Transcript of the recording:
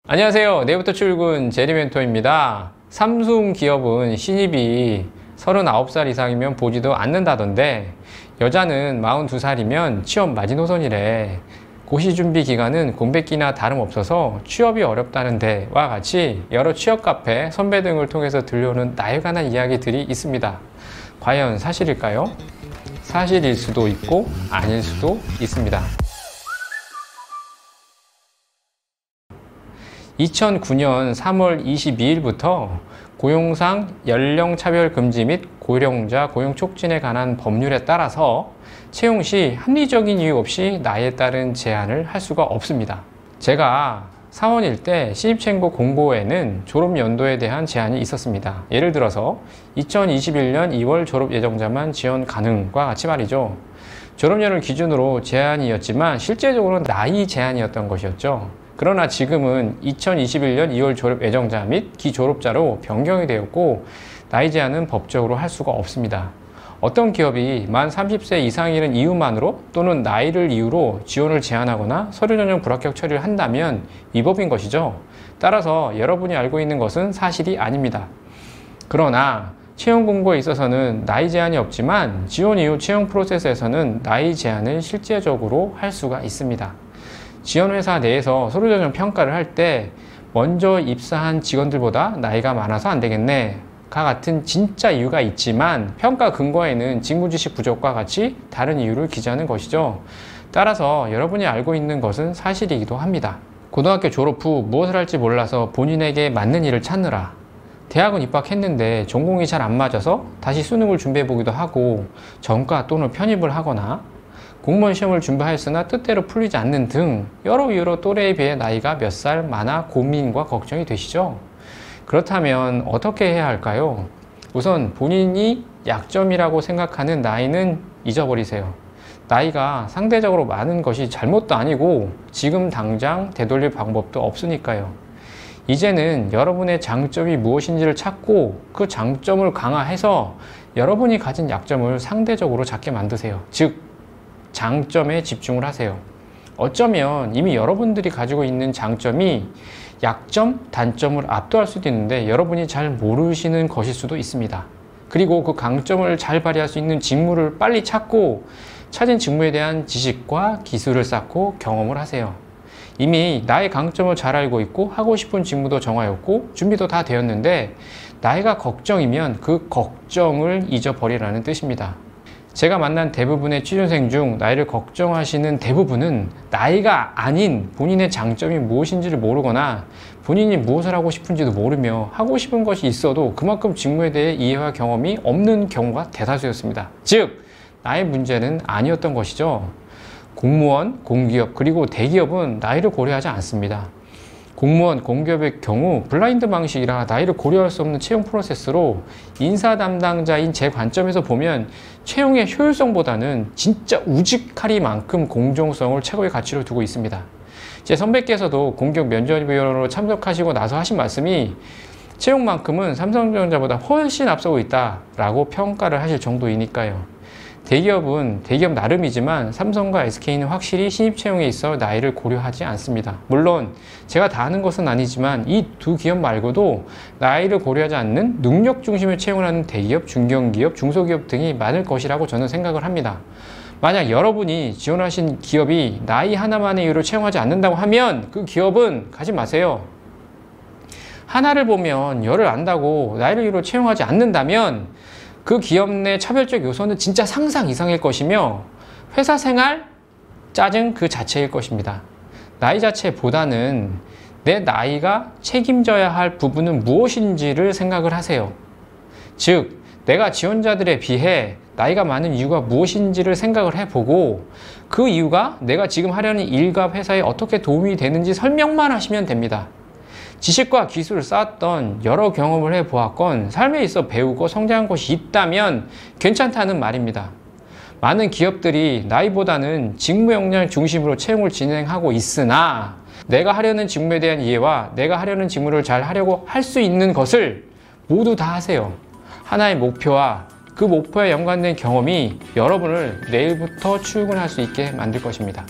안녕하세요. 내일부터 출근 제리멘토입니다. 삼성 기업은 신입이 39살 이상이면 보지도 않는다던데 여자는 42살이면 취업 마지노선이래. 고시준비 기간은 공백기나 다름없어서 취업이 어렵다는 데와 같이 여러 취업 카페, 선배 등을 통해서 들려오는 나에 관한 이야기들이 있습니다. 과연 사실일까요? 사실일 수도 있고 아닐 수도 있습니다. 2009년 3월 22일부터 고용상 연령차별 금지 및 고령자 고용 촉진에 관한 법률에 따라서 채용 시 합리적인 이유 없이 나이에 따른 제한을 할 수가 없습니다. 제가 사원일 때 신입채용고 공고에는 졸업 연도에 대한 제한이 있었습니다. 예를 들어서 2021년 2월 졸업 예정자만 지원 가능과 같이 말이죠. 졸업연을 기준으로 제한이었지만 실제적으로는 나이 제한이었던 것이었죠. 그러나 지금은 2021년 2월 졸업 예정자 및 기졸업자로 변경이 되었고 나이 제한은 법적으로 할 수가 없습니다. 어떤 기업이 만 30세 이상이라는 이유만으로 또는 나이를 이유로 지원을 제한하거나 서류 전형 불합격 처리를 한다면 위법인 것이죠. 따라서 여러분이 알고 있는 것은 사실이 아닙니다. 그러나 채용 공고에 있어서는 나이 제한이 없지만 지원 이후 채용 프로세스에서는 나이 제한을 실제적으로 할 수가 있습니다. 지원회사 내에서 서류 전형 평가를 할 때 먼저 입사한 직원들보다 나이가 많아서 안 되겠네 가 같은 진짜 이유가 있지만 평가 근거에는 직무지식 부족과 같이 다른 이유를 기재하는 것이죠. 따라서 여러분이 알고 있는 것은 사실이기도 합니다. 고등학교 졸업 후 무엇을 할지 몰라서 본인에게 맞는 일을 찾느라 대학은 입학했는데 전공이 잘 안 맞아서 다시 수능을 준비해 보기도 하고 전과 또는 편입을 하거나 공무원 시험을 준비하였으나 뜻대로 풀리지 않는 등 여러 이유로 또래에 비해 나이가 몇 살 많아 고민과 걱정이 되시죠? 그렇다면 어떻게 해야 할까요? 우선 본인이 약점이라고 생각하는 나이는 잊어버리세요. 나이가 상대적으로 많은 것이 잘못도 아니고 지금 당장 되돌릴 방법도 없으니까요. 이제는 여러분의 장점이 무엇인지를 찾고 그 장점을 강화해서 여러분이 가진 약점을 상대적으로 작게 만드세요. 즉 장점에 집중을 하세요. 어쩌면 이미 여러분들이 가지고 있는 장점이 약점, 단점을 압도할 수도 있는데 여러분이 잘 모르시는 것일 수도 있습니다. 그리고 그 강점을 잘 발휘할 수 있는 직무를 빨리 찾고 찾은 직무에 대한 지식과 기술을 쌓고 경험을 하세요. 이미 나의 강점을 잘 알고 있고 하고 싶은 직무도 정하였고 준비도 다 되었는데 나이가 걱정이면 그 걱정을 잊어버리라는 뜻입니다. 제가 만난 대부분의 취준생 중 나이를 걱정하시는 대부분은 나이가 아닌 본인의 장점이 무엇인지를 모르거나 본인이 무엇을 하고 싶은지도 모르며 하고 싶은 것이 있어도 그만큼 직무에 대해 이해와 경험이 없는 경우가 대다수였습니다. 즉, 나의 문제는 아니었던 것이죠. 공무원, 공기업, 그리고 대기업은 나이를 고려하지 않습니다. 공무원, 공기업의 경우 블라인드 방식이라 나이를 고려할 수 없는 채용 프로세스로 인사 담당자인 제 관점에서 보면 채용의 효율성보다는 진짜 우직하리만큼 공정성을 최고의 가치로 두고 있습니다. 제 선배께서도 공기업 면접위원으로 참석하시고 나서 하신 말씀이 채용만큼은 삼성전자보다 훨씬 앞서고 있다라고 평가를 하실 정도이니까요. 대기업은 대기업 나름이지만 삼성과 SK는 확실히 신입 채용에 있어 나이를 고려하지 않습니다. 물론 제가 다 아는 것은 아니지만 이 두 기업 말고도 나이를 고려하지 않는 능력 중심의 채용을 하는 대기업, 중견기업, 중소기업 등이 많을 것이라고 저는 생각을 합니다. 만약 여러분이 지원하신 기업이 나이 하나만의 이유로 채용하지 않는다고 하면 그 기업은 가지 마세요. 하나를 보면 열을 안다고 나이를 이유로 채용하지 않는다면 그 기업 내 차별적 요소는 진짜 상상 이상일 것이며 회사 생활 짜증 그 자체일 것입니다. 나이 자체보다는 내 나이가 책임져야 할 부분은 무엇인지를 생각을 하세요. 즉, 내가 지원자들에 비해 나이가 많은 이유가 무엇인지를 생각을 해보고 그 이유가 내가 지금 하려는 일과 회사에 어떻게 도움이 되는지 설명만 하시면 됩니다. 지식과 기술을 쌓았던 여러 경험을 해보았건 삶에 있어 배우고 성장한 것이 있다면 괜찮다는 말입니다. 많은 기업들이 나이보다는 직무 역량 중심으로 채용을 진행하고 있으나 내가 하려는 직무에 대한 이해와 내가 하려는 직무를 잘 하려고 할 수 있는 것을 모두 다 하세요. 하나의 목표와 그 목표에 연관된 경험이 여러분을 내일부터 출근할 수 있게 만들 것입니다.